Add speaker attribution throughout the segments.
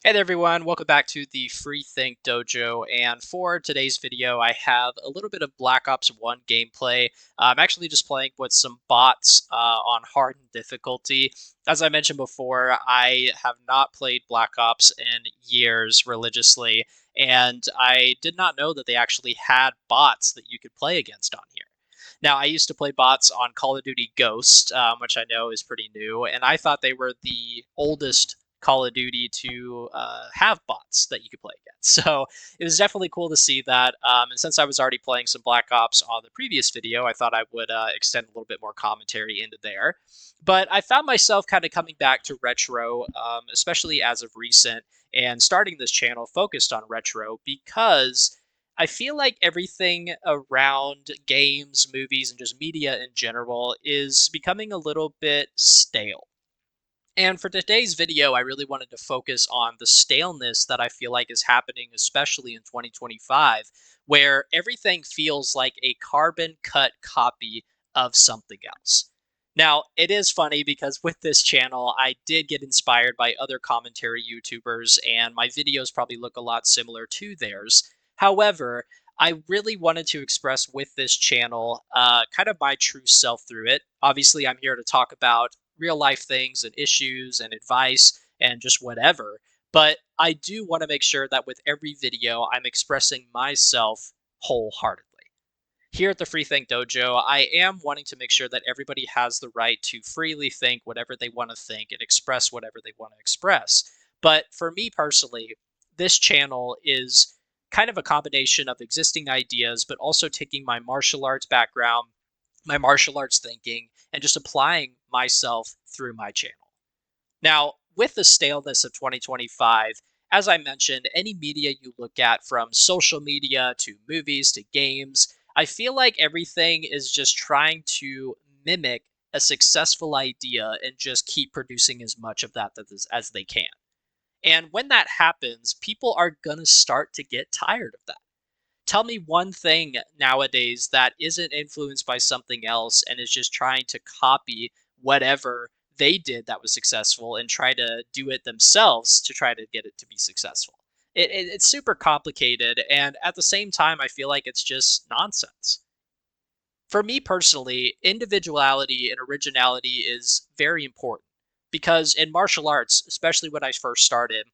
Speaker 1: Hey there everyone, welcome back to the Free Think Dojo, and for today's video I have a little bit of Black Ops 1 gameplay. I'm actually just playing with some bots on hardened difficulty. As I mentioned before, I have not played Black Ops in years religiously, and I did not know that they actually had bots that you could play against on here. Now, I used to play bots on Call of Duty Ghost, which I know is pretty new, and I thought they were the oldest Call of Duty to have bots that you could play against. So it was definitely cool to see that. And since I was already playing some Black Ops on the previous video, I thought I would extend a little bit more commentary into there. But I found myself kind of coming back to retro, especially as of recent, and starting this channel focused on retro because I feel like everything around games, movies, and just media in general is becoming a little bit stale. And for today's video, I really wanted to focus on the staleness that I feel like is happening, especially in 2025, where everything feels like a carbon cut copy of something else. Now, it is funny because with this channel, I did get inspired by other commentary YouTubers, and my videos probably look a lot similar to theirs. However, I really wanted to express with this channel kind of my true self through it. Obviously, I'm here to talk about real life things and issues and advice and just whatever. But I do want to make sure that with every video, I'm expressing myself wholeheartedly. Here at the Free Think Dojo, I am wanting to make sure that everybody has the right to freely think whatever they want to think and express whatever they want to express. But for me personally, this channel is kind of a combination of existing ideas, but also taking my martial arts background, my martial arts thinking, and just applying myself through my channel. Now, with the staleness of 2025, as I mentioned, any media you look at from social media to movies to games, I feel like everything is just trying to mimic a successful idea and just keep producing as much of that as they can. And when that happens, people are going to start to get tired of that. Tell me one thing nowadays that isn't influenced by something else and is just trying to copy whatever they did that was successful and try to do it themselves to try to get it to be successful. It's super complicated, and at the same time, I feel like it's just nonsense. For me personally, individuality and originality is very important because in martial arts, especially when I first started,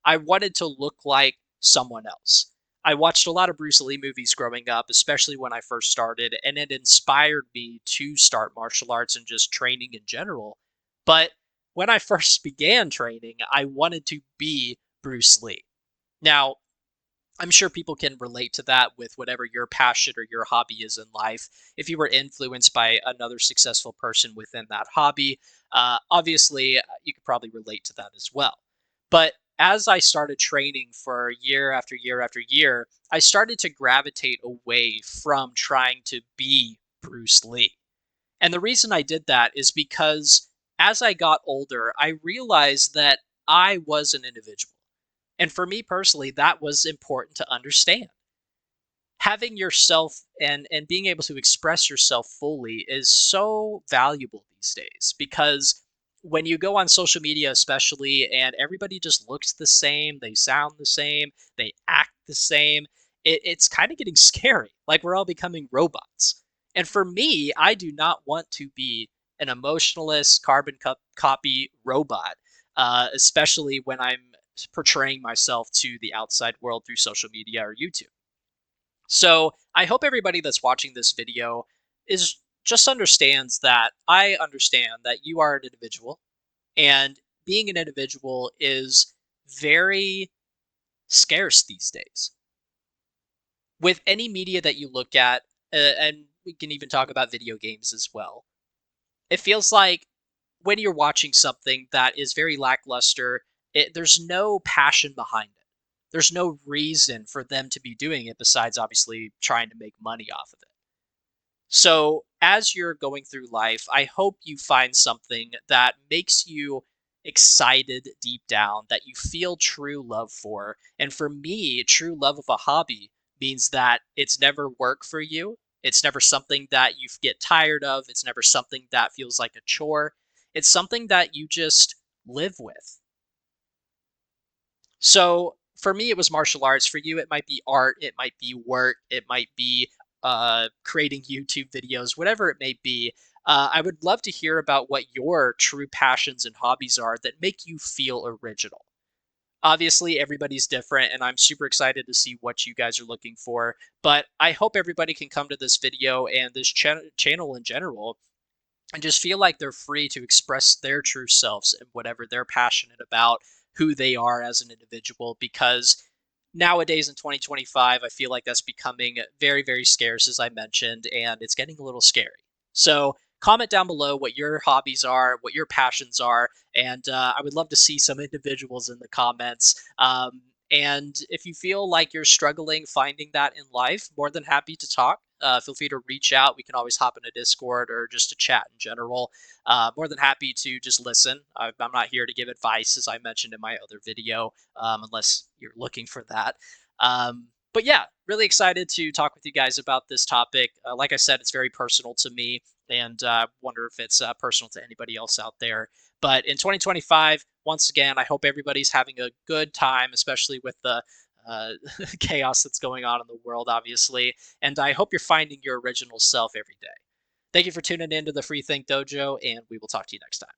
Speaker 1: I wanted to look like someone else. I watched a lot of Bruce Lee movies growing up, especially when I first started, and it inspired me to start martial arts and just training in general. But when I first began training, I wanted to be Bruce Lee. Now, I'm sure people can relate to that with whatever your passion or your hobby is in life. If you were influenced by another successful person within that hobby, obviously you could probably relate to that as well. But as I started training for year after year after year, I started to gravitate away from trying to be Bruce Lee. And the reason I did that is because as I got older, I realized that I was an individual. And for me personally, that was important to understand. Having yourself and being able to express yourself fully is so valuable these days because when you go on social media especially and everybody just looks the same, they sound the same, they act the same, it's kind of getting scary. Like we're all becoming robots. And for me, I do not want to be an emotionless copy robot, especially when I'm portraying myself to the outside world through social media or YouTube. So I hope everybody that's watching this video is just understands that I understand that you are an individual, and being an individual is very scarce these days. With any media that you look at, and we can even talk about video games as well, it feels like when you're watching something that is very lackluster, there's no passion behind it. There's no reason for them to be doing it besides obviously trying to make money off of it. So, as you're going through life, I hope you find something that makes you excited deep down, that you feel true love for. And for me, true love of a hobby means that it's never work for you. It's never something that you get tired of. It's never something that feels like a chore. It's something that you just live with. So for me, it was martial arts. For you, it might be art, it might be work, it might be creating YouTube videos, whatever it may be. I would love to hear about what your true passions and hobbies are that make you feel original. Obviously, everybody's different, and I'm super excited to see what you guys are looking for. But I hope everybody can come to this video and this channel in general and just feel like they're free to express their true selves and whatever they're passionate about, who they are as an individual. Because nowadays in 2025, I feel like that's becoming very, very scarce, as I mentioned, and it's getting a little scary. So, comment down below what your hobbies are, what your passions are, and I would love to see some individuals in the comments. And if you feel like you're struggling finding that in life, more than happy to talk. Feel free to reach out. We can always hop in a Discord or just to chat in general. More than happy to just listen. I'm not here to give advice, as I mentioned in my other video, unless you're looking for that. But yeah, really excited to talk with you guys about this topic. Like I said, it's very personal to me, and wonder if it's personal to anybody else out there. But in 2025, once again, I hope everybody's having a good time, especially with the uh, chaos that's going on in the world, obviously. And I hope you're finding your original self every day. Thank you for tuning in to the Free Think Dojo, and we will talk to you next time.